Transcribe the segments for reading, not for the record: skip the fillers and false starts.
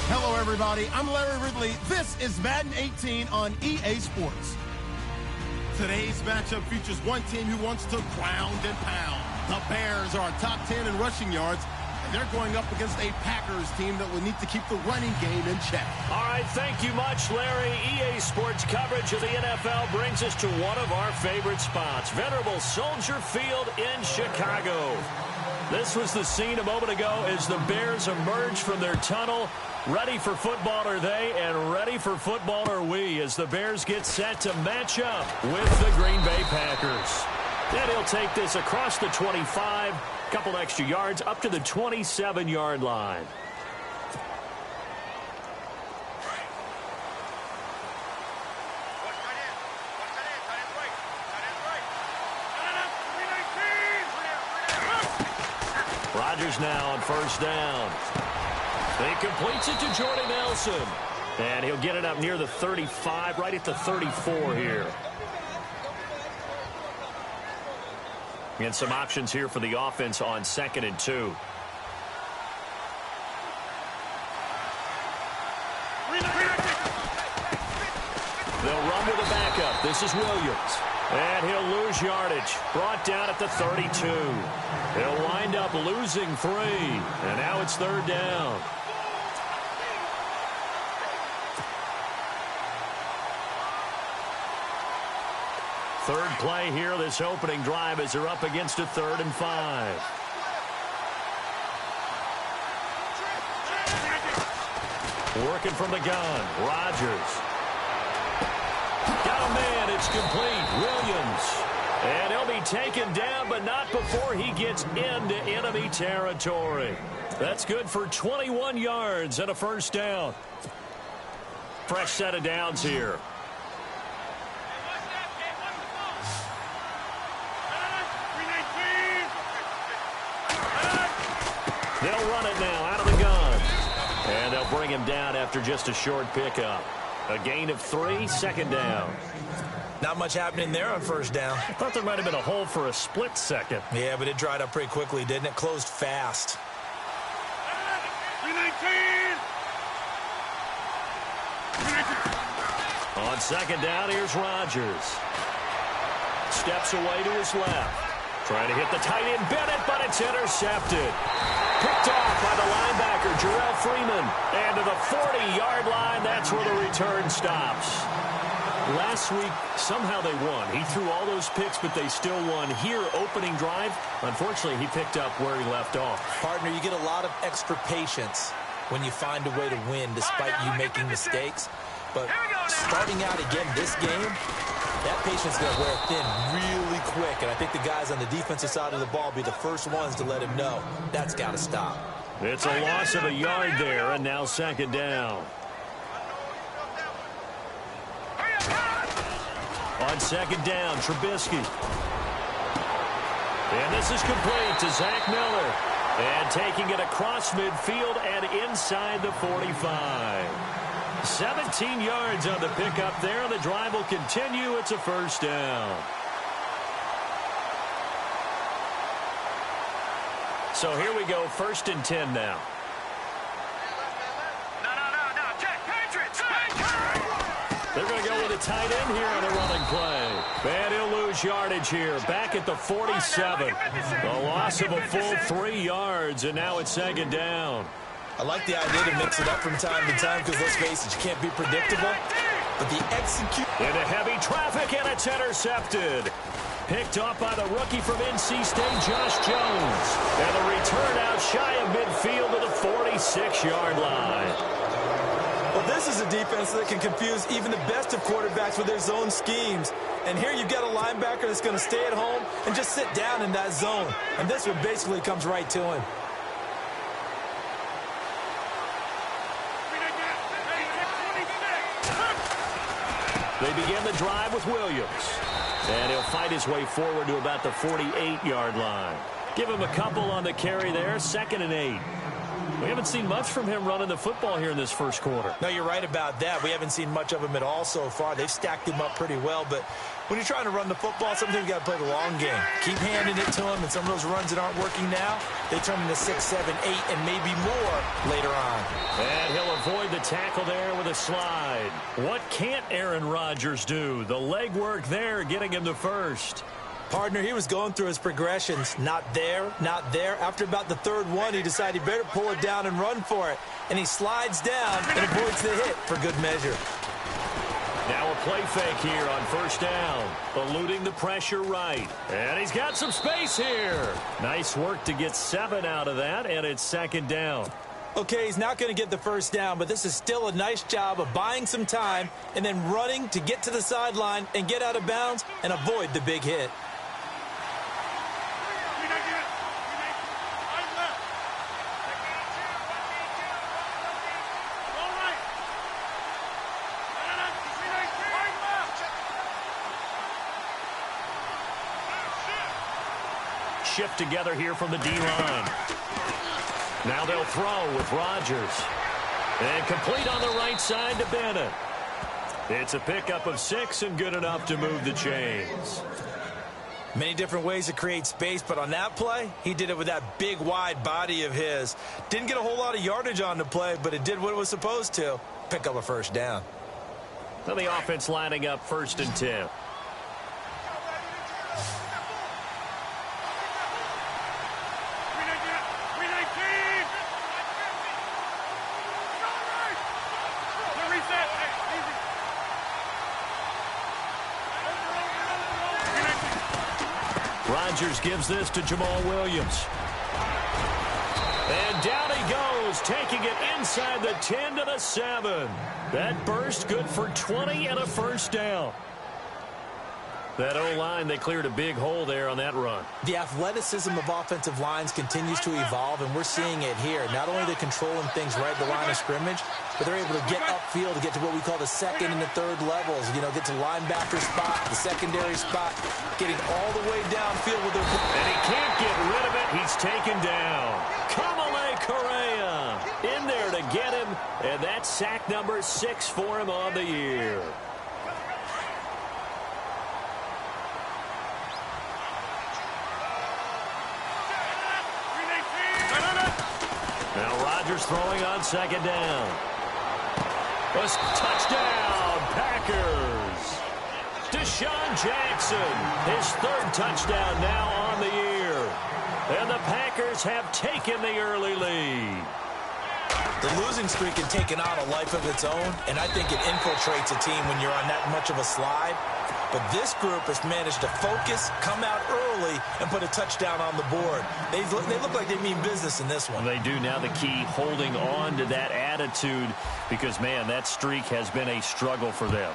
Hello, everybody. I'm Larry Ridley. This is Madden 18 on EA Sports. Today's matchup features one team who wants to ground and pound. The Bears are top 10 in rushing yards, and they're going up against a Packers team that will need to keep the running game in check. All right, thank you much, Larry. EA Sports coverage of the NFL brings us to one of our favorite spots, venerable Soldier Field in Chicago. This was the scene a moment ago as the Bears emerged from their tunnel. Ready for football are they, and ready for football are we, as the Bears get set to match up with the Green Bay Packers. Then he'll take this across the 25, couple extra yards, up to the 27-yard line. Rodgers now on first down. He completes it to Jordy Nelson. And he'll get it up near the 35, right at the 34 here. And some options here for the offense on 2nd and 2. They'll run with a backup. This is Williams. And he'll lose yardage. Brought down at the 32. He'll wind up losing 3. And now it's 3rd down. Third play here, this opening drive, as they're up against a 3rd and 5. Working from the gun, Rodgers. Got a man, it's complete, Williams. And he'll be taken down, but not before he gets into enemy territory. That's good for 21 yards and a first down. Fresh set of downs here. They'll run it now out of the gun. And they'll bring him down after just a short pickup. A gain of 3, 2nd down. Not much happening there on first down. I thought there might have been a hole for a split second. Yeah, but it dried up pretty quickly, didn't it? Closed fast. On 2nd down, here's Rodgers. Steps away to his left. Trying to hit the tight end, Bennett, but it's intercepted. Picked off by the linebacker, Jarrell Freeman. And to the 40-yard line, that's where the return stops. Last week, somehow they won. He threw all those picks, but they still won. Here, opening drive, unfortunately, he picked up where he left off. Partner, you get a lot of extra patience when you find a way to win despite you making mistakes. But starting out again this game, that patience is going to wear thin really quick. And I think the guys on the defensive side of the ball will be the first ones to let him know that's got to stop. It's a loss of a yard there, and now 2nd down. On 2nd down, Trubisky. And this is complete to Zach Miller. And taking it across midfield and inside the 45. 17 yards on the pickup there. The drive will continue. It's a first down. So here we go, 1st and 10 now. They're going to go with a tight end here on the running play. And he'll lose yardage here. Back at the 47. A loss of a full 3 yards, and now it's 2nd down. I like the idea to mix it up from time to time because, let's face it, you can't be predictable. But the execute... Into heavy traffic, and it's intercepted. Picked off by the rookie from NC State, Josh Jones. And the return out shy of midfield to the 46-yard line. Well, this is a defense that can confuse even the best of quarterbacks with their zone schemes. And here you've got a linebacker that's going to stay at home and just sit down in that zone. And this one basically comes right to him. They begin the drive with Williams. And he'll fight his way forward to about the 48-yard line. Give him a couple on the carry there, 2nd and 8. We haven't seen much from him running the football here in this first quarter. No, you're right about that. We haven't seen much of him at all so far. They've stacked him up pretty well, but when you're trying to run the football, sometimes you got to play the long game. Keep handing it to him, and some of those runs that aren't working now, they turn into 6, 7, 8, and maybe more later on. And he'll avoid the tackle there with a slide. What can't Aaron Rodgers do? The legwork there getting him the first. Partner, he was going through his progressions. Not there, not there. After about the third one, he decided he better pull it down and run for it. And he slides down and avoids the hit for good measure. Now a play fake here on first down. Eluding the pressure right. And he's got some space here. Nice work to get 7 out of that, and it's second down. Okay, he's not going to get the first down, but this is still a nice job of buying some time and then running to get to the sideline and get out of bounds and avoid the big hit. Shift together here from the D-line. Now they'll throw with Rodgers. And complete on the right side to Bennett. It's a pickup of 6 and good enough to move the chains. Many different ways to create space, but on that play, he did it with that big, wide body of his. Didn't get a whole lot of yardage on the play, but it did what it was supposed to. Pick up a first down. Now the offense lining up 1st and 10. Rodgers gives this to Jamal Williams. And down he goes, taking it inside the 10 to the 7. That burst good for 20 and a first down. That O-line, they cleared a big hole there on that run. The athleticism of offensive lines continues to evolve, and we're seeing it here. Not only are they controlling things right at the line of scrimmage, but they're able to get upfield to get to what we call the second and the third levels. You know, get to linebacker spot, the secondary spot, getting all the way downfield with their... And he can't get rid of it. He's taken down. Kamale Correa in there to get him, and that's sack number 6 for him on the year. Now Rodgers throwing on second down. Touchdown, Packers. Deshaun Jackson, his 3rd touchdown now on the year. And the Packers have taken the early lead. The losing streak can take on a life of its own, and I think it infiltrates a team when you're on that much of a slide. But this group has managed to focus, come out early, and put a touchdown on the board. They look like they mean business in this one. They do. Now the key, holding on to that attitude, because, man, that streak has been a struggle for them.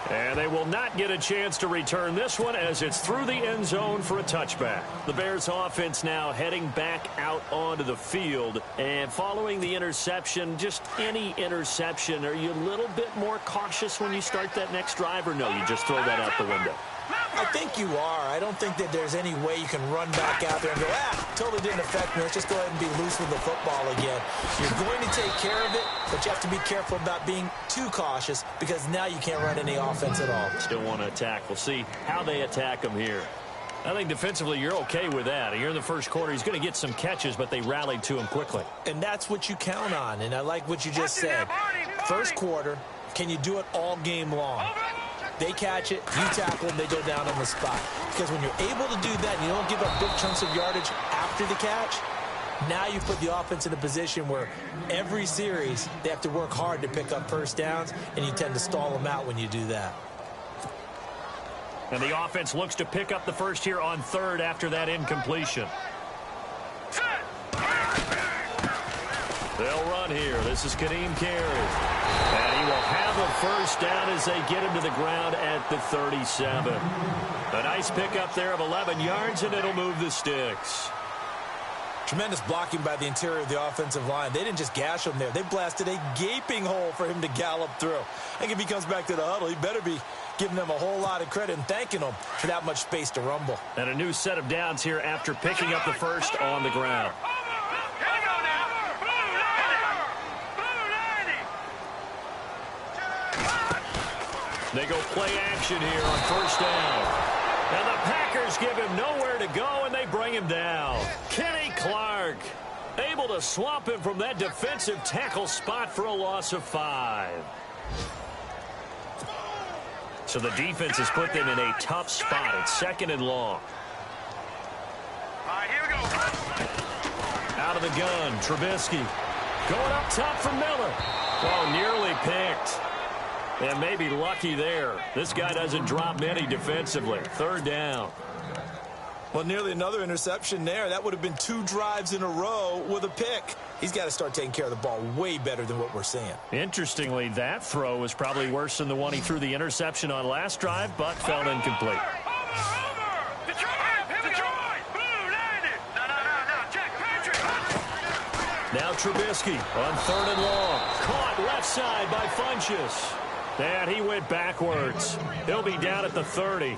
And they will not get a chance to return this one as it's through the end zone for a touchback. The Bears offense now heading back out onto the field. And following the interception, just any interception, are you a little bit more cautious when you start that next drive, or no, you just throw that out the window? I think you are. I don't think that there's any way you can run back out there and go, totally didn't affect me. Let's just go ahead and be loose with the football again. You're going to take care of it, but you have to be careful about being too cautious because now you can't run any offense at all. Still want to attack. We'll see how they attack them here. I think defensively you're okay with that. Here in the first quarter, he's going to get some catches, but they rallied to him quickly. And that's what you count on, and I like what you just said. First quarter, can you do it all game long? They catch it, you tackle them, they go down on the spot. Because when you're able to do that and you don't give up big chunks of yardage after the catch, now you put the offense in a position where every series they have to work hard to pick up first downs, and you tend to stall them out when you do that. And the offense looks to pick up the first here on 3rd after that incompletion. They'll run here. This is Kadeem Carey. And he will have a first down as they get him to the ground at the 37. A nice pickup there of 11 yards, and it'll move the sticks. Tremendous blocking by the interior of the offensive line. They didn't just gash him there. They blasted a gaping hole for him to gallop through. I think if he comes back to the huddle, he better be giving them a whole lot of credit and thanking them for that much space to rumble. And a new set of downs here after picking up the first on the ground. They go play action here on first down. And the Packers give him nowhere to go, and they bring him down. Kenny Clark able to swamp him from that defensive tackle spot for a loss of 5. So the defense has put them in a tough spot. It's 2nd and long. All right, here we go. Out of the gun, Trubisky. Going up top for Miller. Oh, nearly picked. And maybe lucky there. This guy doesn't drop many defensively. 3rd down. Well, nearly another interception there. That would have been 2 drives in a row with a pick. He's got to start taking care of the ball way better than what we're seeing. Interestingly, that throw was probably worse than the one he threw the interception on last drive, but fell incomplete. Now Trubisky on 3rd and long. Caught left side by Funchess. And he went backwards. He'll be down at the 30.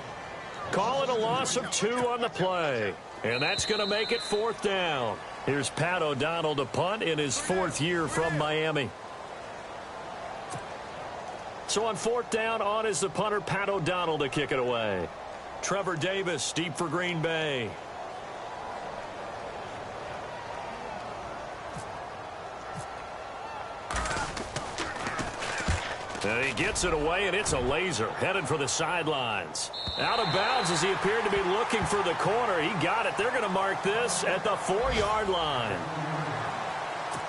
Call it a loss of 2 on the play. And that's going to make it 4th down. Here's Pat O'Donnell to punt in his 4th year from Miami. So on 4th down, on is the punter, Pat O'Donnell, to kick it away. Trevor Davis deep for Green Bay. And he gets it away, and it's a laser. Headed for the sidelines. Out of bounds as he appeared to be looking for the corner. He got it. They're going to mark this at the 4-yard line.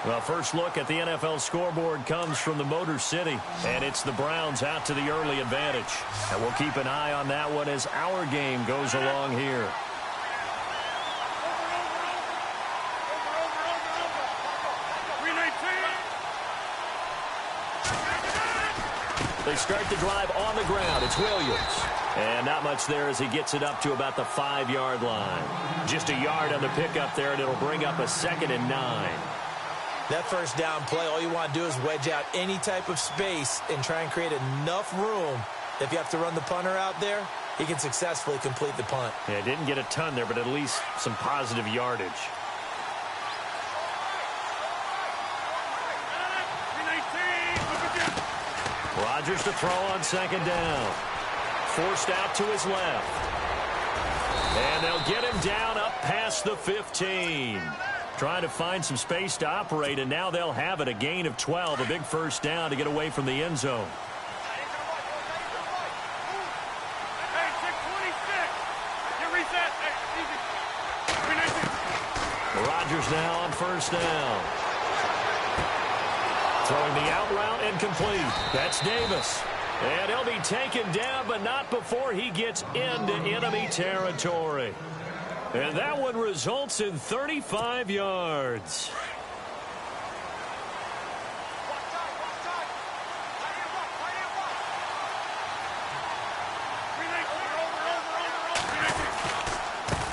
Well, first look at the NFL scoreboard comes from the Motor City, and it's the Browns out to the early advantage. And we'll keep an eye on that one as our game goes along here. They start the drive on the ground. It's Williams. And not much there as he gets it up to about the 5-yard line. Just a yard on the pickup there, and it'll bring up a 2nd and 9. That first down play, all you want to do is wedge out any type of space and try and create enough room. If you have to run the punter out there, he can successfully complete the punt. Yeah, didn't get a ton there, but at least some positive yardage. Rodgers to throw on 2nd down. Forced out to his left. And they'll get him down up past the 15. Trying to find some space to operate, and now they'll have it. A gain of 12, a big first down to get away from the end zone. Rodgers now on first down. Throwing the out route and complete. That's Davis. And he'll be taken down, but not before he gets into enemy territory. And that one results in 35 yards.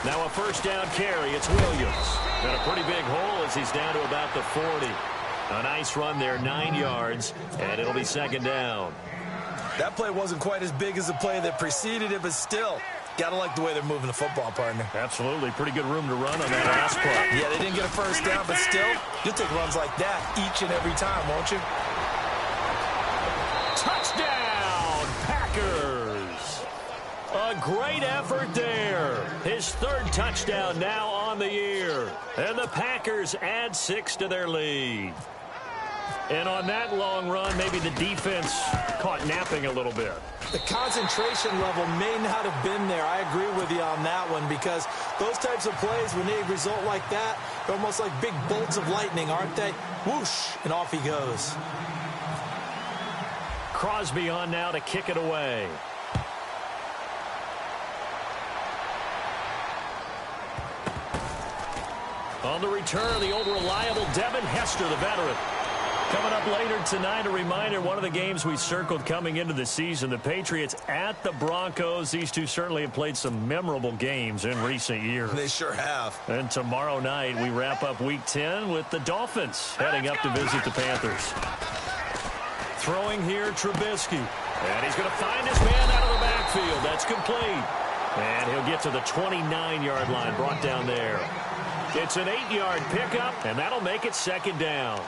Now a first down carry. It's Williams. Got a pretty big hole as he's down to about the 40. A nice run there, 9 yards, and it'll be 2nd down. That play wasn't quite as big as the play that preceded it, but still, gotta like the way they're moving the football, partner. Absolutely. Pretty good room to run on that last play. Yeah, they didn't get a first down, but still, you'll take runs like that each and every time, won't you? Touchdown, Packers. A great effort there. His 3rd touchdown now on the year. And the Packers add 6 to their lead. And on that long run, maybe the defense caught napping a little bit. The concentration level may not have been there. I agree with you on that one, because those types of plays, when they result like that, they're almost like big bolts of lightning, aren't they? Whoosh, and off he goes. Crosby on now to kick it away. On the return, the old reliable Devin Hester, the veteran. Coming up later tonight, a reminder, one of the games we circled coming into the season, the Patriots at the Broncos. These two certainly have played some memorable games in recent years. They sure have. And tomorrow night, we wrap up Week 10 with the Dolphins heading up to visit the Panthers. Throwing here, Trubisky. And he's going to find his man out of the backfield. That's complete. And he'll get to the 29-yard line, brought down there. It's an 8-yard pickup, and that'll make it second down.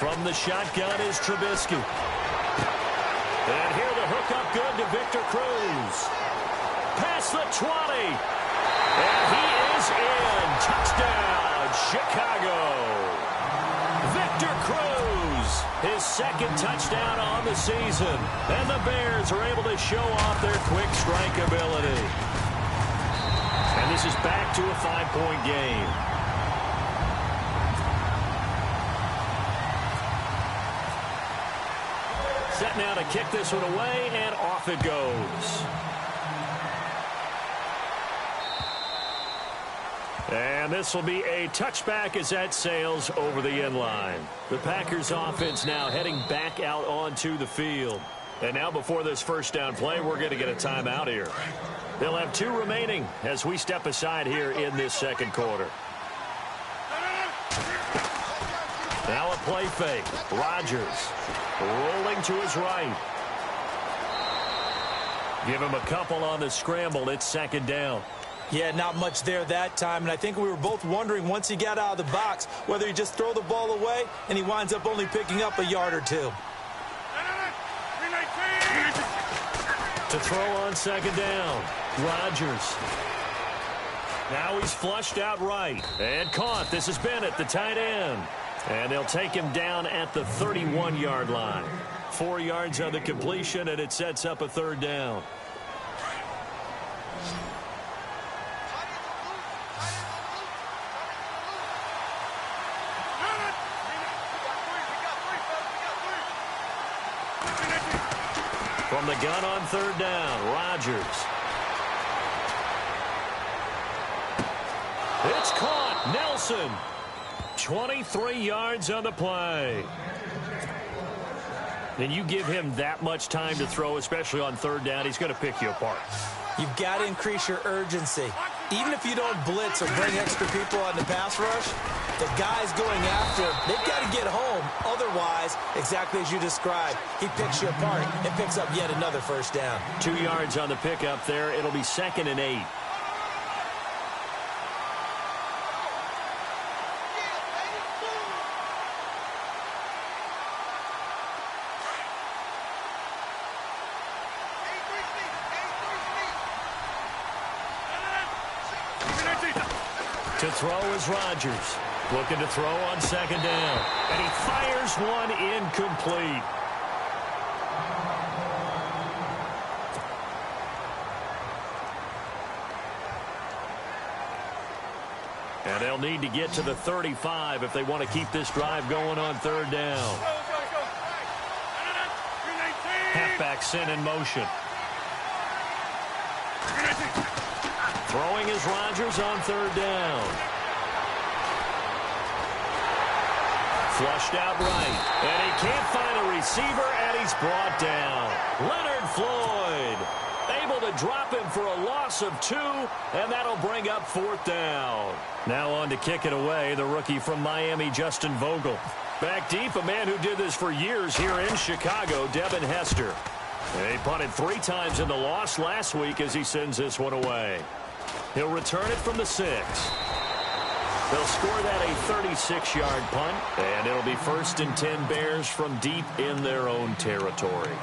From the shotgun is Trubisky. And here the hookup good to Victor Cruz. Past the 20. And he is in. Touchdown, Chicago. Victor Cruz, his second touchdown on the season. And the Bears are able to show off their quick strike ability. And this is back to a 5-point game. Set now to kick this one away, and off it goes. And this will be a touchback as that sails over the end line. The Packers offense now heading back out onto the field. And now before this first down play, we're going to get a timeout here. They'll have 2 remaining as we step aside here in this second quarter. Now a play fake. Rodgers rolling to his right. Give him a couple on the scramble. It's second down. Yeah, not much there that time, and I think we were both wondering once he got out of the box whether he just throw the ball away, and he winds up only picking up a yard or 2. To throw on second down, Rodgers. Now he's flushed out right and caught. This is Bennett, the tight end. And they'll take him down at the 31-yard line. 4 yards on the completion, and it sets up a third down. From the gun on third down, Rodgers. It's caught. Nelson. 23 yards on the play. And you give him that much time to throw, especially on third down, he's going to pick you apart. You've got to increase your urgency. Even if you don't blitz or bring extra people on the pass rush, the guys going after him, they've got to get home. Otherwise, exactly as you described, he picks you apart and picks up yet another first down. 2 yards on the pickup there. It'll be 2nd and 8. To throw is Rodgers. Looking to throw on second down. And he fires one incomplete. And they'll need to get to the 35 if they want to keep this drive going on third down. Halfback sent in motion. Throwing is Rodgers on third down. Flushed out right. And he can't find a receiver, and he's brought down. Leonard Floyd able to drop him for a loss of 2, and that'll bring up fourth down. Now on to kick it away, the rookie from Miami, Justin Vogel. Back deep, a man who did this for years here in Chicago, Devin Hester. He punted 3 times in the loss last week as he sends this one away. He'll return it from the 6. They'll score that a 36-yard punt, and it'll be 1st and 10 Bears from deep in their own territory.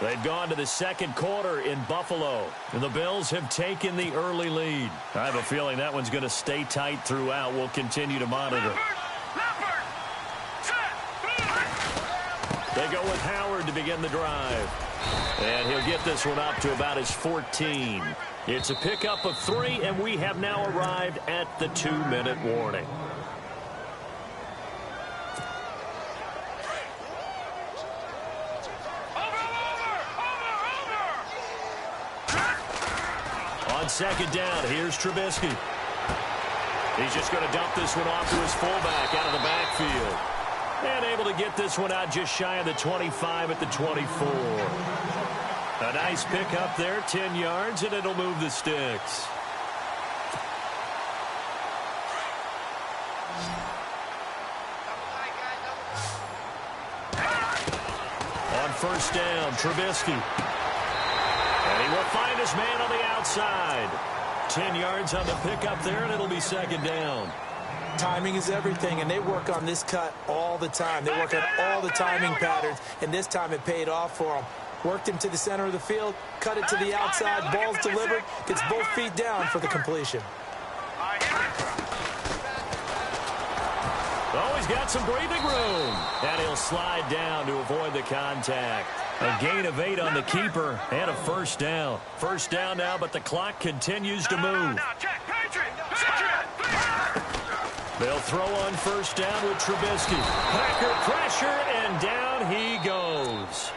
They've gone to the second quarter in Buffalo, and the Bills have taken the early lead. I have a feeling that one's going to stay tight throughout. We'll continue to monitor. They go with Howard to begin the drive. And he'll get this one up to about his 14. It's a pickup of 3, and we have now arrived at the 2-minute warning. On second down, here's Trubisky. He's just going to dump this one off to his fullback out of the backfield. And able to get this one out just shy of the 25 at the 24. A nice pickup there, 10 yards, and it'll move the sticks. On first down, Trubisky. And he will find his man on the outside. 10 yards on the pickup there, and it'll be second down. Timing is everything, and they work on this cut all the time. They work on all the timing patterns, and this time it paid off for them. Worked him to the center of the field, cut it to the outside, ball's delivered, gets both feet down for the completion. Oh, he's got some breathing room. And he'll slide down to avoid the contact. A gain of 8 on the keeper and a first down. First down now, but the clock continues to move. They'll throw on first down with Trubisky. Packer pressure, and down he goes.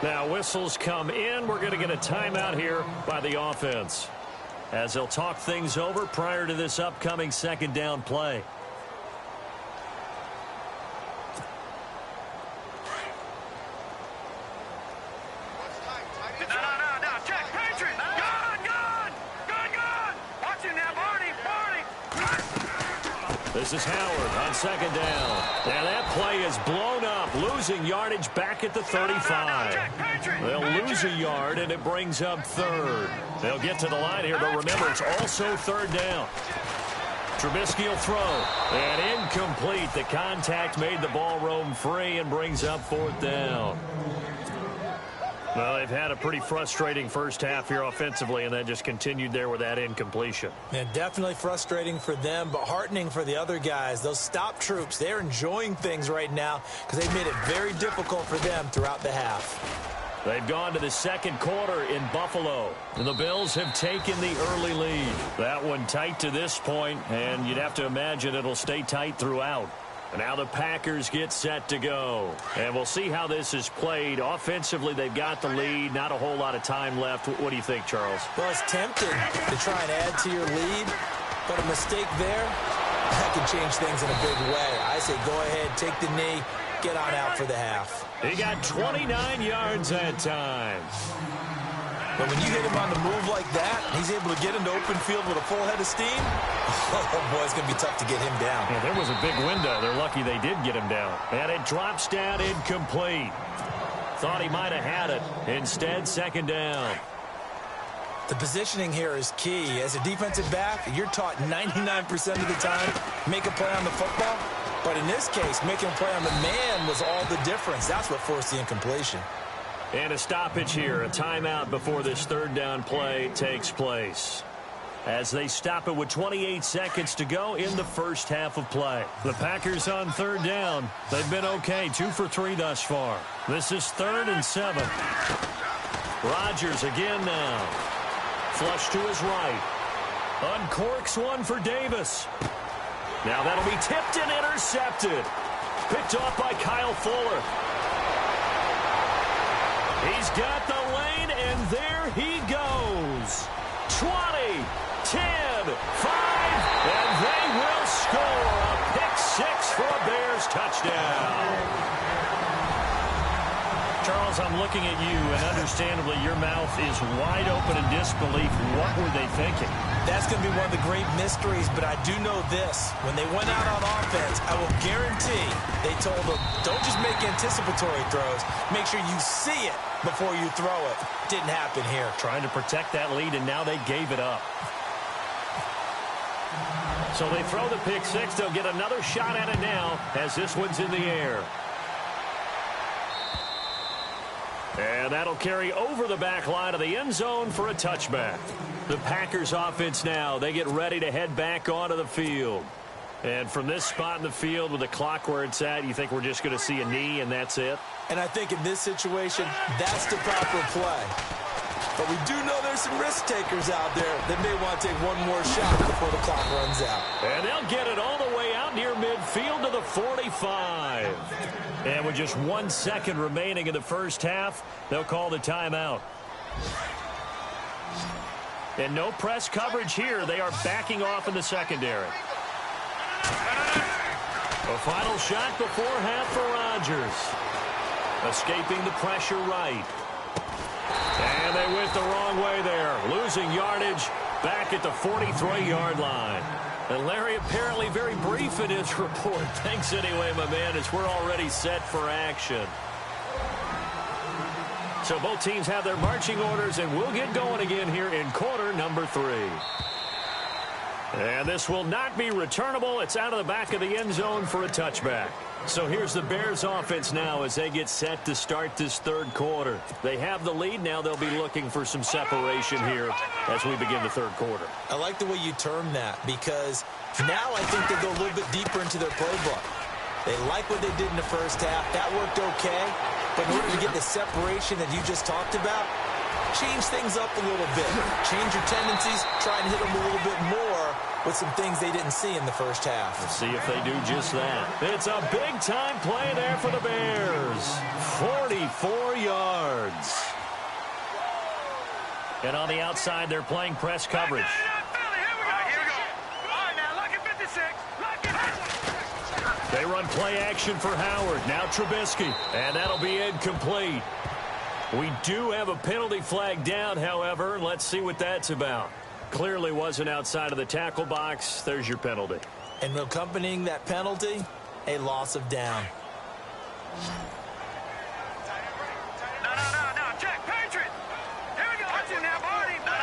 Now whistles come in. We're going to get a timeout here by the offense, as they'll talk things over prior to this upcoming second down play. This is Howard on second down. And that play is blown up, losing yardage back at the 35. They'll lose a yard, and it brings up third. They'll get to the line here, but remember, it's also third down. Trubisky will throw. And incomplete. The contact made the ball roam free and brings up fourth down. Well, they've had a pretty frustrating first half here offensively, and then just continued there with that incompletion. Yeah, definitely frustrating for them, but heartening for the other guys. Those stop troops, they're enjoying things right now because they've made it very difficult for them throughout the half. They've gone to the second quarter in Buffalo, and the Bills have taken the early lead. That one tight to this point, and you'd have to imagine it'll stay tight throughout. And now the Packers get set to go. And we'll see how this is played. Offensively, they've got the lead. Not a whole lot of time left. What do you think, Charles? Well, it's tempting to try and add to your lead, but a mistake there, that can change things in a big way. I say go ahead, take the knee, get on out for the half. He got 29 yards that time. But when you hit him on the move like that, he's able to get into open field with a full head of steam, oh, boy, it's going to be tough to get him down. Yeah, there was a big window. They're lucky they did get him down. And it drops down incomplete. Thought he might have had it. Instead, second down. The positioning here is key. As a defensive back, you're taught 99% of the time, make a play on the football. But in this case, making a play on the man was all the difference. That's what forced the incompletion. And a stoppage here, a timeout before this third down play takes place, as they stop it with 28 seconds to go in the first half of play. The Packers on third down. They've been okay, 2 for 3 thus far. This is 3rd and 7. Rodgers again now. Flush to his right. Uncorks one for Davis. Now that'll be tipped and intercepted. Picked off by Kyle Fuller. He's got the lane, and there he goes. 20, 10, 5, and they will score a pick 6 for a Bears touchdown. Charles, I'm looking at you, and understandably, your mouth is wide open in disbelief. What were they thinking? That's going to be one of the great mysteries, but I do know this. When they went out on offense, I will guarantee they told them, don't just make anticipatory throws. Make sure you see it before you throw it. Didn't happen here. Trying to protect that lead, and now they gave it up. So they throw the pick 6. They'll get another shot at it now as this one's in the air. And that'll carry over the back line of the end zone for a touchback. The Packers offense now, they get ready to head back onto the field. And from this spot in the field with the clock where it's at, you think we're just going to see a knee and that's it? And I think in this situation, that's the proper play. But we do know there's some risk takers out there that may want to take one more shot before the clock runs out. And they'll get it all the way out near midfield to the 45. And with just 1 second remaining in the first half, they'll call the timeout. And no press coverage here. They are backing off in the secondary. A final shot before half for Rodgers. Escaping the pressure right. And they went the wrong way there. Losing yardage back at the 43-yard line. And Larry apparently very brief in his report. Thanks anyway, my man, as we're already set for action. So both teams have their marching orders, and we'll get going again here in quarter number 3. And this will not be returnable. It's out of the back of the end zone for a touchback. So here's the Bears offense now as they get set to start this third quarter. They have the lead. Now they'll be looking for some separation here as we begin the third quarter. I like the way you term that, because now I think they go a little bit deeper into their playbook. They like what they did in the first half. That worked okay. But in order to get the separation that you just talked about, change things up a little bit. Change your tendencies. Try and hit them a little bit more with some things they didn't see in the first half. Let's see if they do just that. It's a big-time play there for the Bears. 44 yards. And on the outside, they're playing press coverage. They run play action for Howard. Now Trubisky. And that'll be incomplete. We do have a penalty flag down, however. Let's see what that's about. Clearly wasn't outside of the tackle box. There's your penalty. And accompanying that penalty, a loss of down. No. Check, Patriot. Here we go. Watch it now, Barney. No.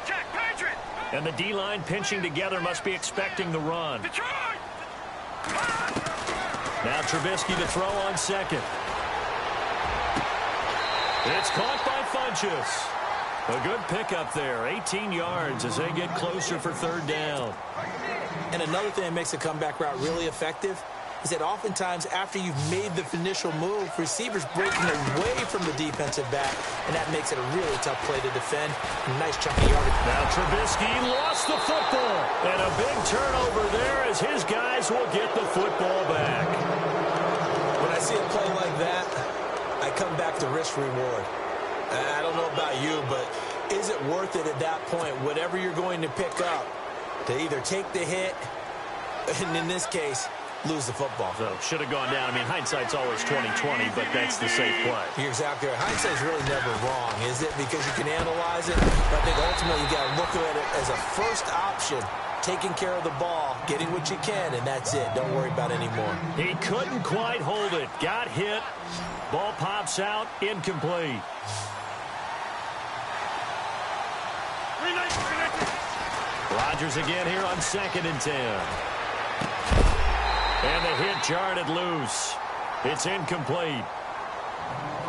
Check, Patriot. And the D-line pinching together must be expecting the run. Detroit. Now Trubisky to throw on second. It's caught by Funchess. A good pickup there. 18 yards as they get closer for third down. And another thing that makes a comeback route really effective is that oftentimes after you've made the initial move, receivers breaking away from the defensive back, and that makes it a really tough play to defend. Nice chunk of yardage. Now Trubisky lost the football. And a big turnover there as his guys will get the football back. When I see a play like that, I come back to risk reward. I don't know about you, but is it worth it at that point, whatever you're going to pick up, to either take the hit, and in this case, lose the football? So should have gone down. I mean, hindsight's always 20/20, but that's the safe play. You're exactly right. Hindsight's really never wrong, is it? Because you can analyze it, but I think ultimately you got to look at it as a first option, taking care of the ball, getting what you can, and that's it. Don't worry about it anymore. He couldn't quite hold it. Got hit. Ball pops out. Incomplete. Rodgers again here on 2nd and 10. And the hit jarred it loose. It's incomplete.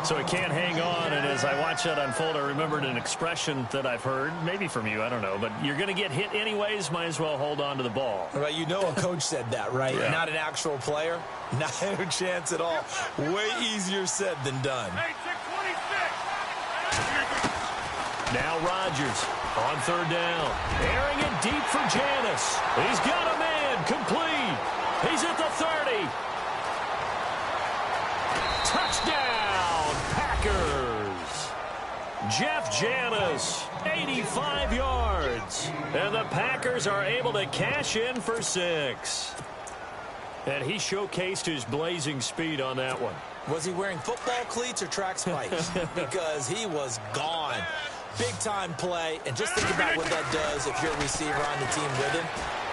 So he can't hang on, and as I watch that unfold, I remembered an expression that I've heard, maybe from you, I don't know, but you're going to get hit anyways, might as well hold on to the ball. Right, you know a coach said that, right? Yeah. Not an actual player. Not a chance at all. Way easier said than done. Now Rodgers on 3rd down. Airing it deep for Janis. He's got a man. Complete. He's at the 30. Touchdown, Packers. Jeff Janis, 85 yards. And the Packers are able to cash in for 6. And he showcased his blazing speed on that one. Was he wearing football cleats or track spikes? Because he was gone. Big-time play, and just think about what that does if you're a receiver on the team with him.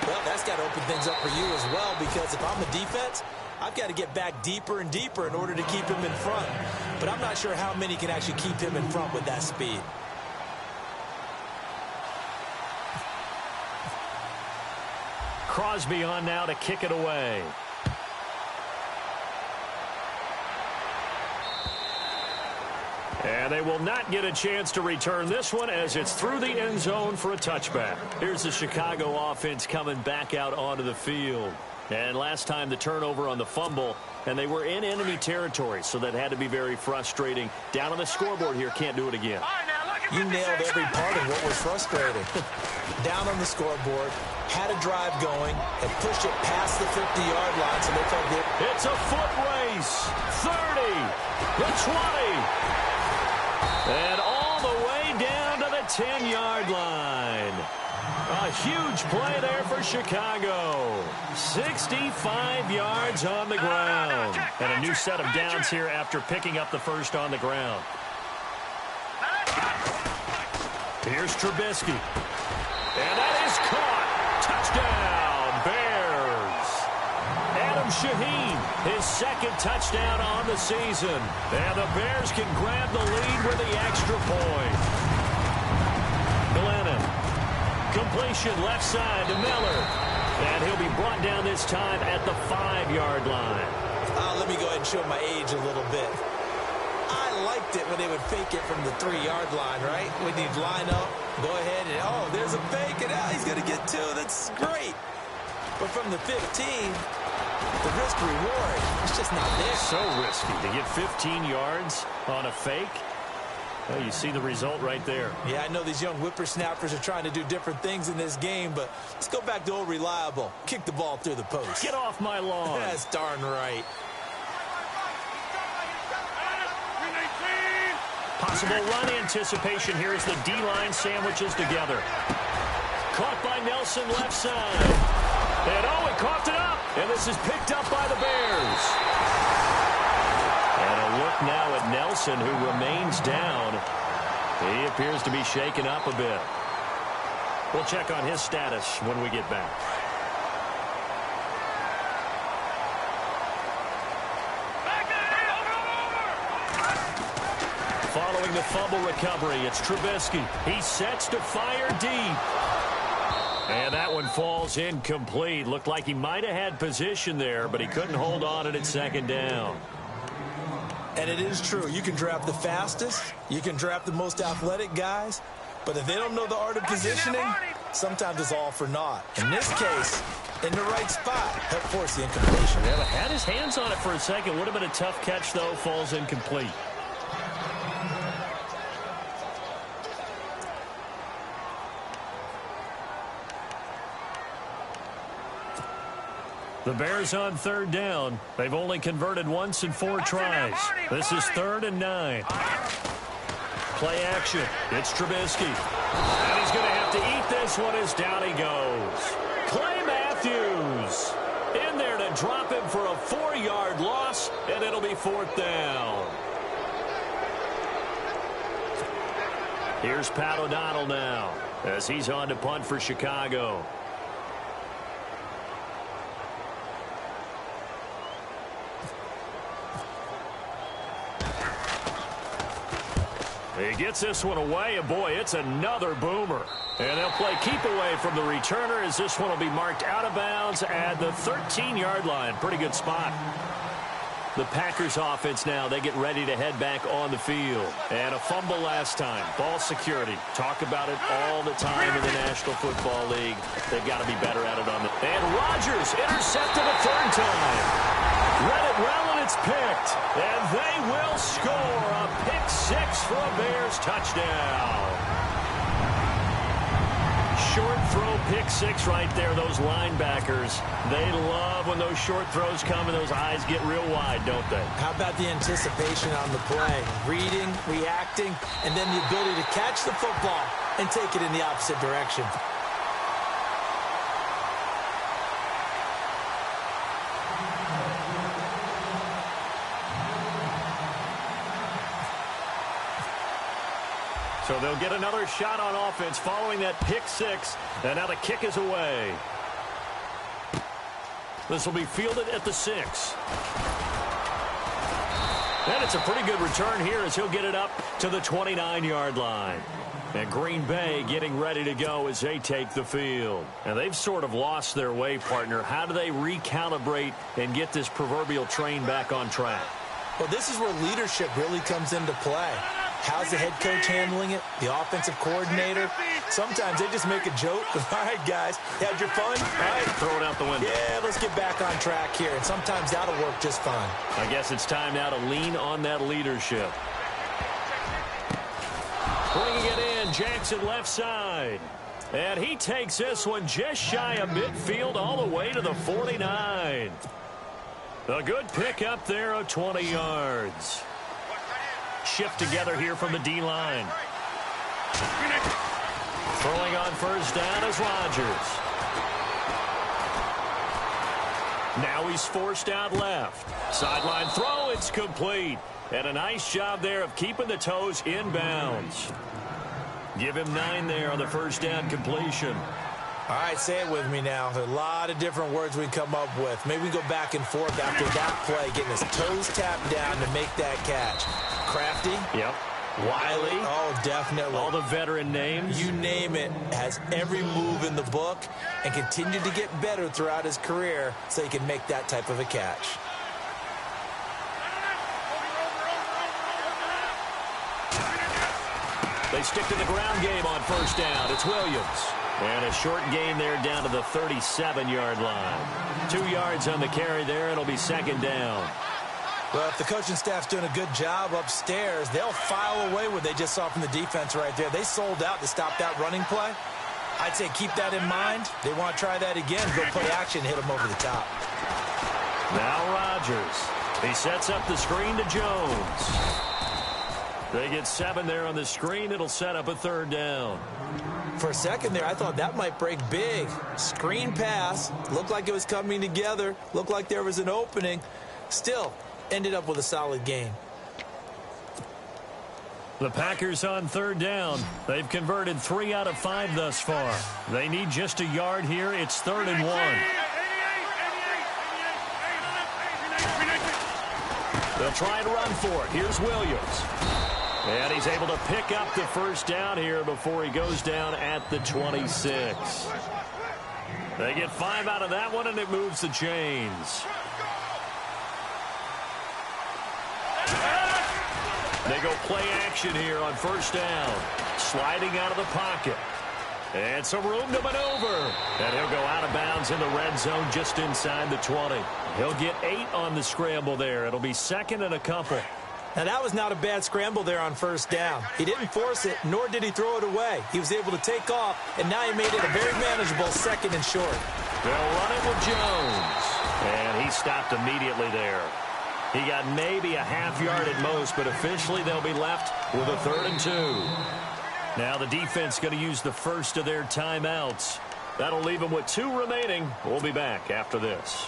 Well, that's got to open things up for you as well, because if I'm the defense, I've got to get back deeper and deeper in order to keep him in front. But I'm not sure how many can actually keep him in front with that speed. Crosby on now to kick it away. And they will not get a chance to return this one as it's through the end zone for a touchback. Here's the Chicago offense coming back out onto the field. And last time the turnover on the fumble, and they were in enemy territory, so that had to be very frustrating. Down on the scoreboard here, can't do it again. You nailed every part of what was frustrating. Down on the scoreboard, had a drive going, and pushed it past the 50-yard line, so they felt good. It's a foot race. 30, the 20. And all the way down to the 10-yard line. A huge play there for Chicago. 65 yards on the ground. And a new set of downs here after picking up the first on the ground. Here's Trubisky. And that is caught. Touchdown, Bears. Adam Shaheen, his second touchdown on the season. And the Bears can grab the lead with the extra point. Glennon. Completion left side to Miller. And he'll be brought down this time at the 5-yard line. Let me go ahead and show my age a little bit. I liked it when they would fake it from the 3-yard line, right? When you'd line up, go ahead and, oh, there's a fake, and he's going to get 2. That's great. But from the 15, the risk-reward, it's just not there. So risky to get 15 yards on a fake. Well, you see the result right there. Yeah, I know these young whippersnappers are trying to do different things in this game, but let's go back to old reliable. Kick the ball through the post. Get off my lawn. That's darn right. Possible run anticipation here as the D-line sandwiches together. Caught by Nelson left side. And oh, he coughed it up. And this is picked up by the Bears. And a look now at Nelson, who remains down. He appears to be shaken up a bit. We'll check on his status when we get back. Following the fumble recovery, it's Trubisky. He sets to fire deep. And that one falls incomplete. Looked like he might have had position there, but he couldn't hold on at second down. And it is true. You can draft the fastest. You can draft the most athletic guys. But if they don't know the art of positioning, sometimes it's all for naught. In this case, in the right spot, helped force the incompletion. Yeah, had his hands on it for a second. Would have been a tough catch, though. Falls incomplete. The Bears on third down. They've only converted once in 4 tries. This is 3rd and 9. Play action. It's Trubisky. And he's going to have to eat this one as down he goes. Clay Matthews in there to drop him for a 4-yard loss, and it'll be 4th down. Here's Pat O'Donnell now as he's on to punt for Chicago. He gets this one away, and boy, it's another boomer. And they'll play keep away from the returner as this one will be marked out of bounds at the 13-yard line. Pretty good spot. The Packers offense now, they get ready to head back on the field. And a fumble last time. Ball security. Talk about it all the time in the National Football League. They've got to be better at it on the... And Rodgers intercepted a 3rd time. Let it well, and it's picked. And they will score a pick-6 for a Bears touchdown. Short throw pick-6 right there. Those linebackers, they love when those short throws come and those eyes get real wide, don't they? How about the anticipation on the play? Reading, reacting, and then the ability to catch the football and take it in the opposite direction. So they'll get another shot on offense following that pick-6. And now the kick is away. This will be fielded at the 6. And it's a pretty good return here as he'll get it up to the 29-yard line. And Green Bay getting ready to go as they take the field. And they've sort of lost their way, partner. How do they recalibrate and get this proverbial train back on track? Well, this is where leadership really comes into play. How's the head coach handling it? The offensive coordinator? Sometimes they just make a joke. All right, guys, you had your fun? All right. Throw it out the window. Yeah, let's get back on track here. And sometimes that'll work just fine. I guess it's time now to lean on that leadership. Bringing it in, Jackson left side. And he takes this one just shy of midfield all the way to the 49. A good pick up there of 20 yards. Shift together here from the D-line. Throwing on first down is Rodgers. Now he's forced out left. Sideline throw, it's complete. And a nice job there of keeping the toes in bounds. Give him 9 there on the first down completion. All right, say it with me now. There are a lot of different words we can come up with. Maybe we go back and forth after that play, getting his toes tapped down to make that catch. Crafty. Yep. Wiley. Oh, definitely. All the veteran names. You name it. Has every move in the book and continued to get better throughout his career so he can make that type of a catch. They stick to the ground game on first down. It's Williams. And a short gain there down to the 37-yard line. 2 yards on the carry there. It'll be second down. Well, if the coaching staff's doing a good job upstairs, they'll file away what they just saw from the defense right there. They sold out to stop that running play. I'd say keep that in mind. They want to try that again. Go play action, hit them over the top. Now Rodgers. He sets up the screen to Jones. They get 7 there on the screen. It'll set up a third down. For a second there, I thought that might break big. Screen pass. Looked like it was coming together. Looked like there was an opening. Still, ended up with a solid gain. The Packers on third down. They've converted 3 out of 5 thus far. They need just a yard here. It's 3rd and 1. They'll try and run for it. Here's Williams. And he's able to pick up the first down here before he goes down at the 26. They get 5 out of that one, and it moves the chains. They go play action here on first down. Sliding out of the pocket. And some room to maneuver. And he'll go out of bounds in the red zone just inside the 20. He'll get 8 on the scramble there. It'll be 2nd and a couple. Now, that was not a bad scramble there on first down. He didn't force it, nor did he throw it away. He was able to take off, and now he made it a very manageable 2nd and short. They'll run it with Jones. And he stopped immediately there. He got maybe a half yard at most, but officially they'll be left with a 3rd and 2. Now the defense going to use the first of their timeouts. That'll leave them with 2 remaining. We'll be back after this.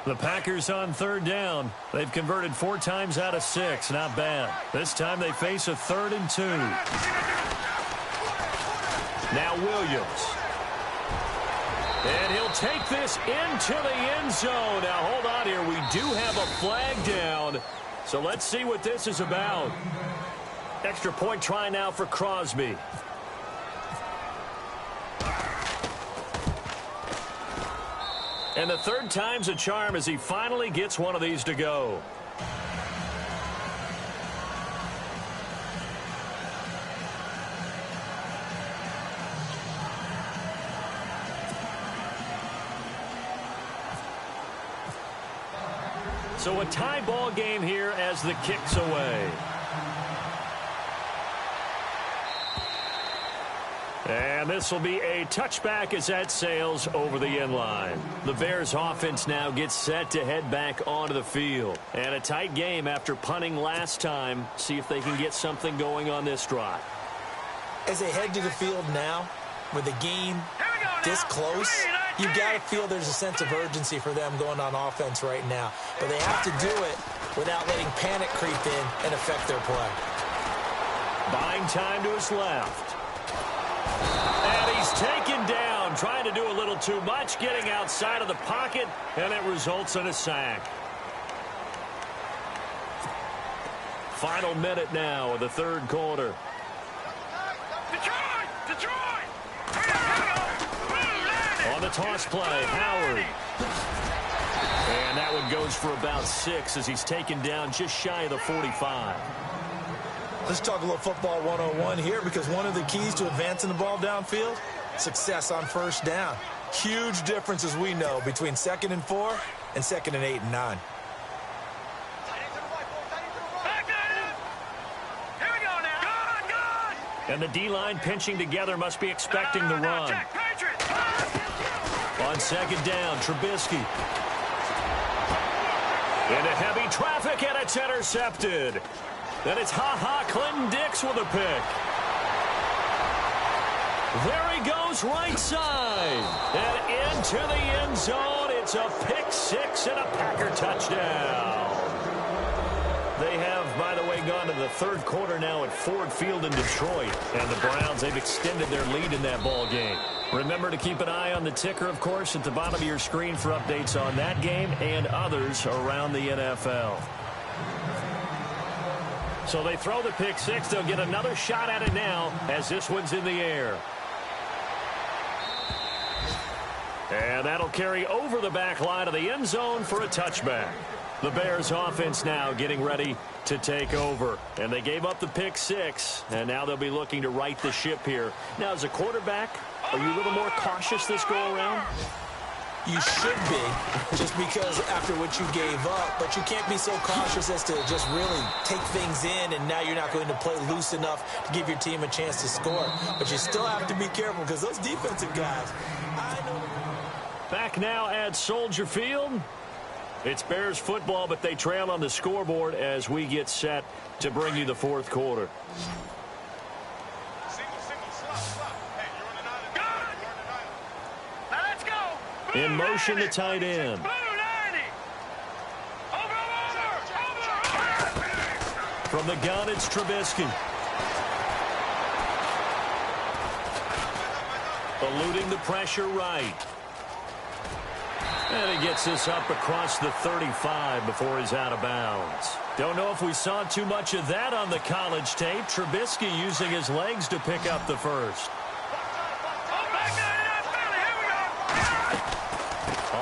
The Packers on third down. They've converted 4 times out of 6. Not bad. This time they face a 3rd and 2. Now Williams. And he'll take this into the end zone. Now hold on here. We do have a flag down. So let's see what this is about. Extra point try now for Crosby. And the 3rd time's a charm as he finally gets one of these to go. So a tie ball game here as the kick's away. And this will be a touchback as that sails over the end line. The Bears offense now gets set to head back onto the field. And a tight game after punting last time. See if they can get something going on this drive. As they head to the field now, with the game this close, you've got to feel there's a sense of urgency for them going on offense right now. But they have to do it without letting panic creep in and affect their play. Buying time to his left. And he's taken down, trying to do a little too much, getting outside of the pocket, and it results in a sack. Final minute now of the 3rd quarter. On the toss play, Howard. And that one goes for about 6 as he's taken down just shy of the 45. Let's talk a little football 101 here, because one of the keys to advancing the ball downfield, success on first down. Huge difference, as we know, between 2nd and 4 and 2nd and 8 and 9. And the D-line pinching together must be expecting the run. On second down, Trubisky. Into heavy traffic, and it's intercepted. Then it's Clinton Dix with a pick. There he goes right side. And into the end zone. It's a pick six and a Packer touchdown. They have, by the way, gone to the third quarter now at Ford Field in Detroit. And the Browns, they've extended their lead in that ball game. Remember to keep an eye on the ticker, of course, at the bottom of your screen for updates on that game and others around the NFL. So they throw the pick six. They'll get another shot at it now as this one's in the air. And that'll carry over the back line of the end zone for a touchback. The Bears offense now getting ready to take over. And they gave up the pick six, and now they'll be looking to right the ship here. Now, as a quarterback, are you a little more cautious this go-around? You should be, just because after what you gave up, but you can't be so cautious as to just really take things in, and now you're not going to play loose enough to give your team a chance to score. But you still have to be careful because those defensive guys, I know. Back now at Soldier Field. It's Bears football, but they trail on the scoreboard as we get set to bring you the fourth quarter. In motion, the tight end. From the gun, it's Trubisky. Eluding the pressure right. And he gets this up across the 35 before he's out of bounds. Don't know if we saw too much of that on the college tape. Trubisky using his legs to pick up the first.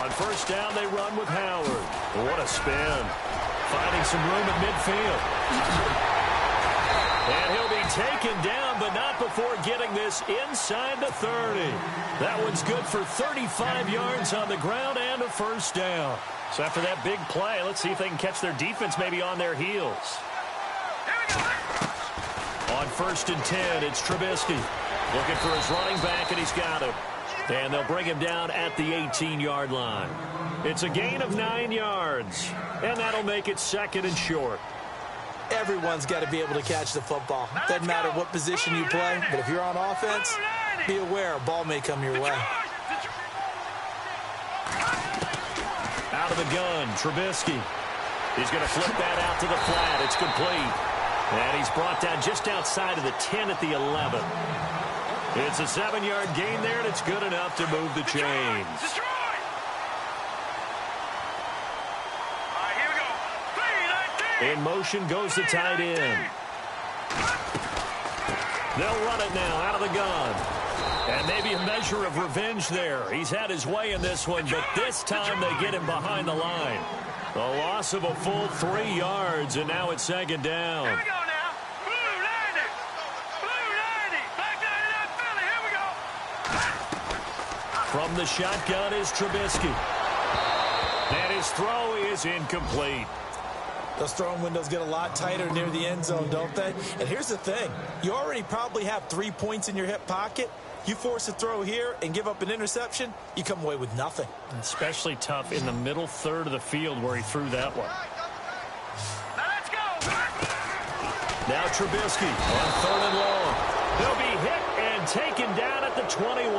On first down, they run with Howard. What a spin. Finding some room at midfield. And he'll be taken down, but not before getting this inside the 30. That one's good for 35 yards on the ground and a first down. So after that big play, let's see if they can catch their defense maybe on their heels. On first and 10, it's Trubisky. Looking for his running back, and he's got him. And they'll bring him down at the 18-yard line. It's a gain of 9 yards, and that'll make it second and short. Everyone's got to be able to catch the football. Doesn't matter what position you play, but if you're on offense, be aware a ball may come your way. Out of the gun, Trubisky. He's going to flip that out to the flat. It's complete. And he's brought down just outside of the 10 at the 11. It's a 7-yard gain there, and it's good enough to move the chains. In motion goes the tight end. They'll run it now out of the gun. And maybe a measure of revenge there. He's had his way in this one, but this time they get him behind the line. The loss of a full 3 yards, and now it's second down. Here we go now. Blue 90. Blue 90. Black 99 Philly. Here we go. From the shotgun is Trubisky. And his throw is incomplete. Those throwing windows get a lot tighter near the end zone, don't they? And here's the thing. You already probably have 3 points in your hip pocket. You force a throw here and give up an interception, you come away with nothing. Especially tough in the middle third of the field where he threw that one. Now let's go. Now Trubisky on third and long. They'll be hit and taken down at the 21.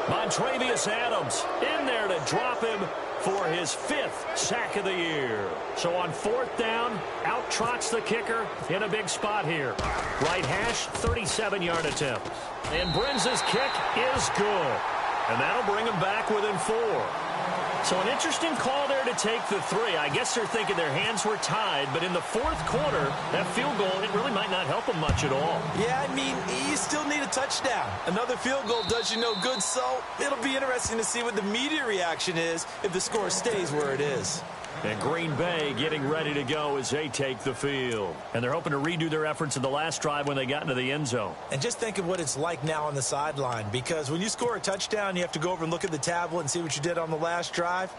Montravius Adams in there to drop him for his 5th sack of the year. So on fourth down, out trots the kicker in a big spot here. Right hash, 37-yard attempt. And Brenz's kick is good. And that'll bring him back within 4. So an interesting call there to take the 3. I guess they're thinking their hands were tied, but in the fourth quarter, that field goal, it really might not help them much at all. Yeah, I mean, you still need a touchdown. Another field goal does you no good, so it'll be interesting to see what the media reaction is if the score stays where it is. And Green Bay getting ready to go as they take the field. And they're hoping to redo their efforts in the last drive when they got into the end zone. And just think of what it's like now on the sideline, because when you score a touchdown, you have to go over and look at the tablet and see what you did on the last drive.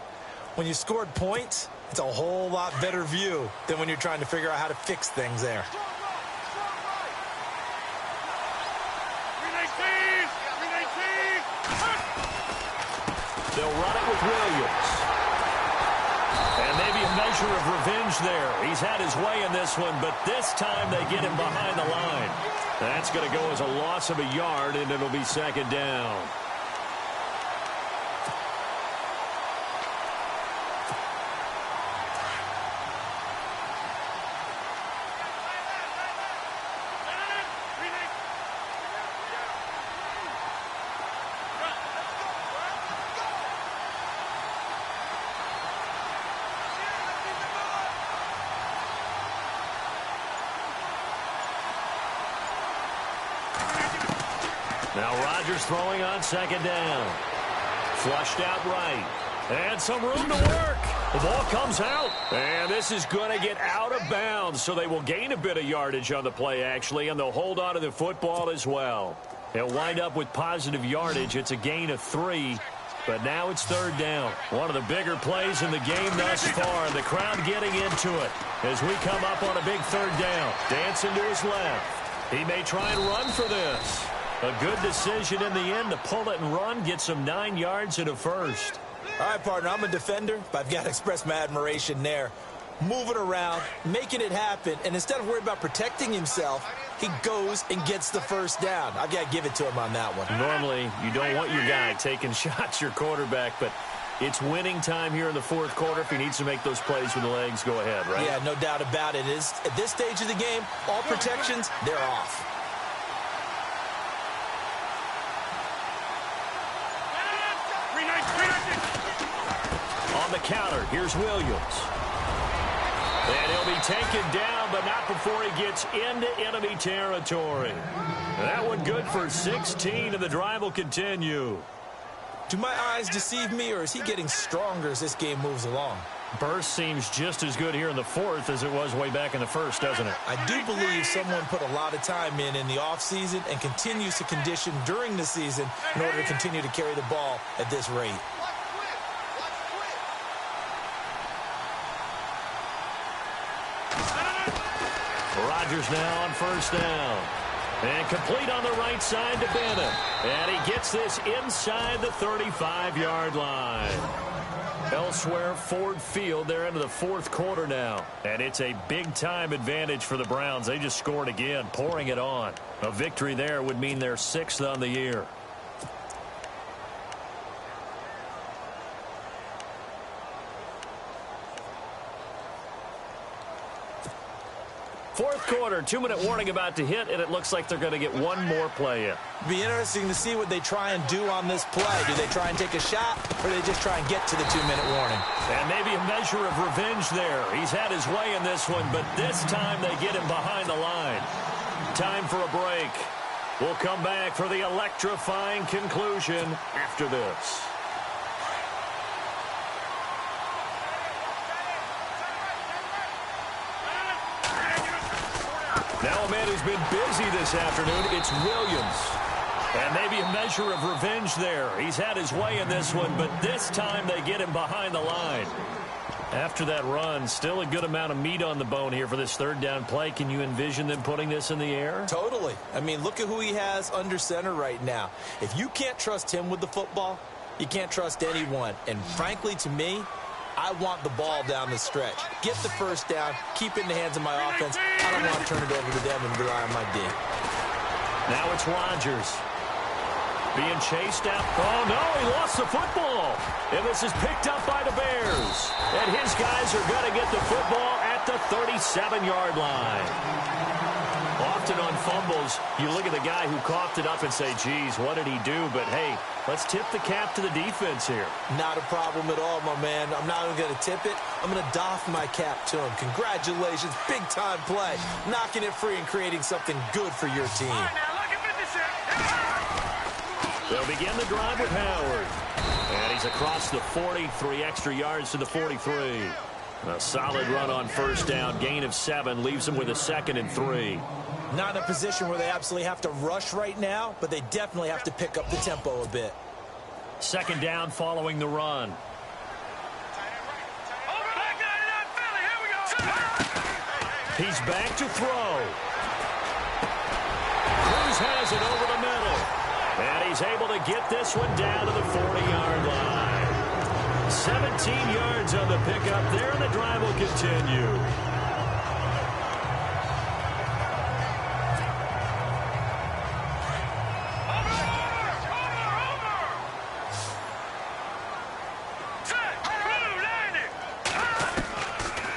When you scored points, it's a whole lot better view than when you're trying to figure out how to fix things there. They'll run it with Williams. And maybe a measure of revenge there. He's had his way in this one, but this time they get him behind the line. That's going to go as a loss of a yard, and it'll be second down. Now Rodgers throwing on second down. Flushed out right. And some room to work. The ball comes out. And this is going to get out of bounds, so they will gain a bit of yardage on the play, actually, and they'll hold on to the football as well. They'll wind up with positive yardage. It's a gain of 3. But now it's third down. One of the bigger plays in the game thus far, and the crowd getting into it as we come up on a big third down. Dancing to his left. He may try and run for this. A good decision in the end to pull it and run, get some 9 yards and a first. All right, partner, I'm a defender, but I've got to express my admiration there. Moving around, making it happen, and instead of worrying about protecting himself, he goes and gets the first down. I've got to give it to him on that one. Normally, you don't want your guy taking shots, your quarterback, but it's winning time here in the fourth quarter. If he needs to make those plays with the legs, go ahead, right? Yeah, no doubt about it. At this stage of the game, all protections, they're off. On the counter, here's Williams. And he'll be taken down, but not before he gets into enemy territory. That one good for 16, and the drive will continue. Do my eyes deceive me, or is he getting stronger as this game moves along? Burst seems just as good here in the fourth as it was way back in the first, doesn't it? I do believe someone put a lot of time in the offseason and continues to condition during the season in order to continue to carry the ball at this rate. Rodgers now on first down. And complete on the right side to Bennett. And he gets this inside the 35-yard line. Elsewhere, Ford Field, they're into the fourth quarter now. And it's a big-time advantage for the Browns. They just scored again, pouring it on. A victory there would mean they're 6th on the year. Fourth quarter, 2-minute warning about to hit, and it looks like they're going to get one more play in. Be interesting to see what they try and do on this play. Do they try and take a shot, or do they just try and get to the 2-minute warning? And maybe a measure of revenge there. He's had his way in this one, but this time they get him behind the line. Time for a break. We'll come back for the electrifying conclusion after this. Now a man who's been busy this afternoon, it's Williams. And maybe a measure of revenge there. He's had his way in this one, but this time they get him behind the line. After that run, still a good amount of meat on the bone here for this third down play. Can you envision them putting this in the air? Totally. I mean, look at who he has under center right now. If you can't trust him with the football, you can't trust anyone. And frankly, to me, I want the ball down the stretch. Get the first down, keep it in the hands of my offense. I don't want to turn it over to them and rely on my D. Now it's Rodgers. Being chased out. Oh, no, he lost the football. And this is picked up by the Bears. And his guys are going to get the football at the 37-yard line. Often on fumbles, you look at the guy who coughed it up and say, geez, what did he do? But, hey, let's tip the cap to the defense here. Not a problem at all, my man. I'm not even going to tip it. I'm going to doff my cap to him. Congratulations. Big-time play. Knocking it free and creating something good for your team. They'll begin the drive with Howard. And he's across the 40, 3 extra yards to the 43. A solid run on first down. Gain of 7 leaves him with a 2nd and 3. Not in a position where they absolutely have to rush right now, but they definitely have to pick up the tempo a bit. Second down following the run. He's back to throw. Cruz has it over the middle. And he's able to get this one down to the 40-yard line. 17 yards on the pickup there, and the drive will continue.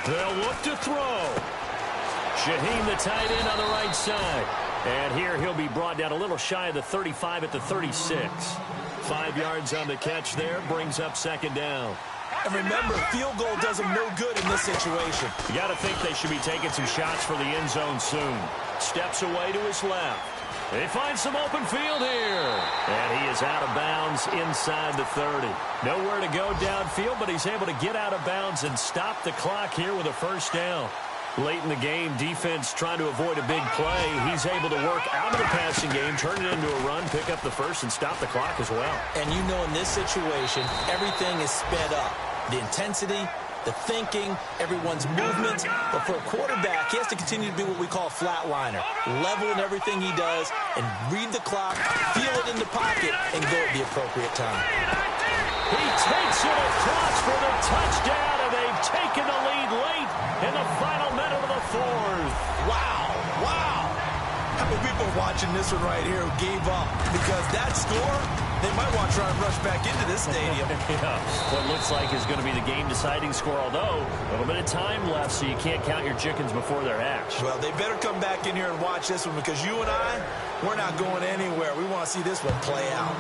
They'll look to throw. Shaheen, the tight end, on the right side. And here he'll be brought down a little shy of the 35 at the 36. 5 yards on the catch there, brings up second down. And remember, field goal does them no good in this situation. You got to think they should be taking some shots for the end zone soon. Steps away to his left. They find some open field here. And he is out of bounds inside the 30. Nowhere to go downfield, but he's able to get out of bounds and stop the clock here with a first down. Late in the game, defense trying to avoid a big play. He's able to work out of the passing game, turn it into a run, pick up the first, and stop the clock as well. And you know, in this situation, everything is sped up. The intensity, the thinking, everyone's movement. But for a quarterback, he has to continue to be what we call a flatliner. Level in everything he does and read the clock, feel it in the pocket, and go at the appropriate time. He takes it across for the touchdown, and they've taken the lead late in the final minute of the fourth. Wow, wow. How many people are watching this one right here who gave up? Because that score, they might want to try and rush back into this stadium. Yeah, what looks like is going to be the game-deciding score, although a little bit of time left, so you can't count your chickens before they're hatched. Well, they better come back in here and watch this one, because you and I, we're not going anywhere. We want to see this one play out.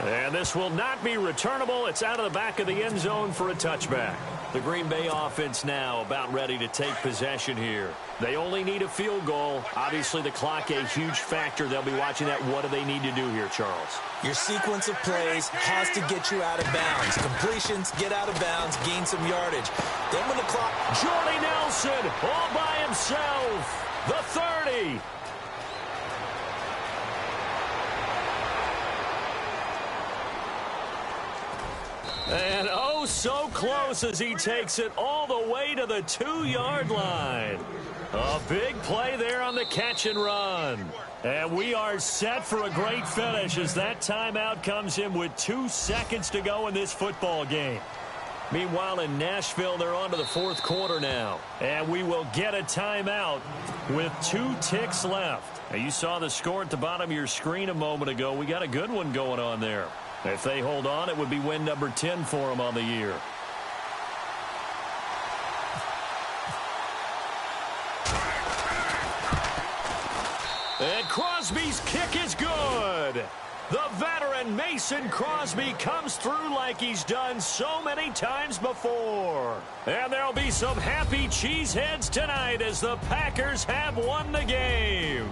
And this will not be returnable. It's out of the back of the end zone for a touchback. The Green Bay offense now about ready to take possession here. They only need a field goal. Obviously, the clock a huge factor. They'll be watching that. What do they need to do here, Charles? Your sequence of plays has to get you out of bounds. Completions, get out of bounds, gain some yardage. Then when the clock... Jordy Nelson all by himself. The 30. And oh, so close as he takes it all the way to the 2-yard line. A big play there on the catch and run. And we are set for a great finish as that timeout comes in with 2 seconds to go in this football game. Meanwhile, in Nashville, they're on to the fourth quarter now. And we will get a timeout with 2 ticks left. Now, you saw the score at the bottom of your screen a moment ago. We got a good one going on there. If they hold on, it would be win number 10 for them on the year. And Crosby's kick is good. The veteran Mason Crosby comes through like he's done so many times before. And there'll be some happy cheeseheads tonight as the Packers have won the game.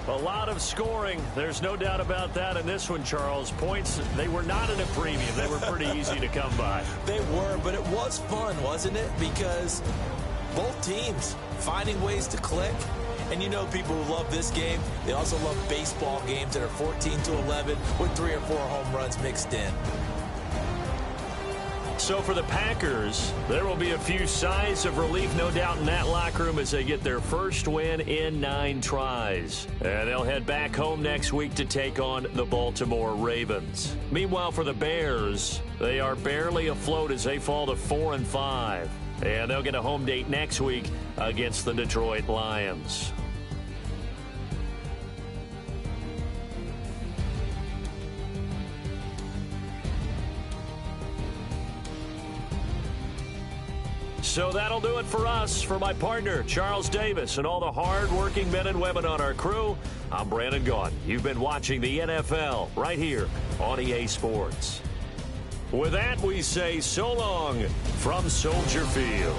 A lot of scoring. There's no doubt about that in this one, Charles. Points, they were not at a premium. They were pretty easy to come by. They were, but it was fun, wasn't it? Because both teams finding ways to click. And you know people who love this game, they also love baseball games that are 14-11 with 3 or 4 home runs mixed in. So for the Packers, there will be a few sighs of relief, no doubt, in that locker room as they get their first win in 9 tries. And they'll head back home next week to take on the Baltimore Ravens. Meanwhile, for the Bears, they are barely afloat as they fall to 4-5. And they'll get a home date next week against the Detroit Lions. So that'll do it for us. For my partner, Charles Davis, and all the hard-working men and women on our crew, I'm Brandon Gaudin. You've been watching the NFL right here on EA Sports. With that, we say so long from Soldier Field.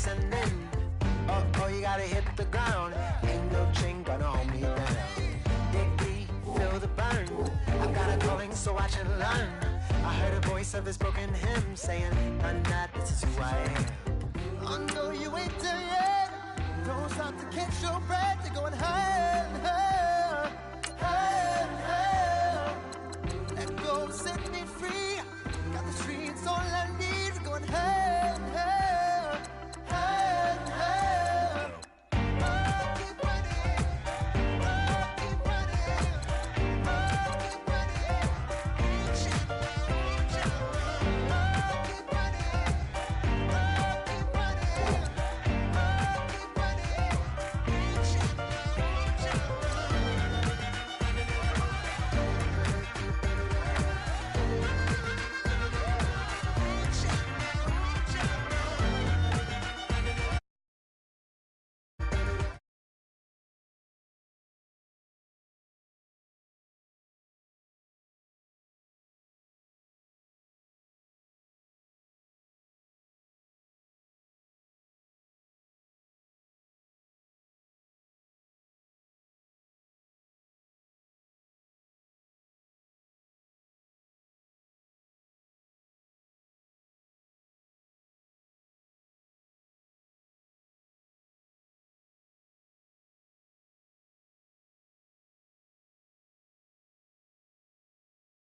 descending. Oh, you gotta hit the ground. Ain't no chain gonna hold me down. Dig deep, feel the burn. I've got a calling, so watch and learn. I heard a voice of his broken hymn saying, "None that this is who I am." I know you ain't there yet. Don't stop to catch your breath. You're going higher and higher.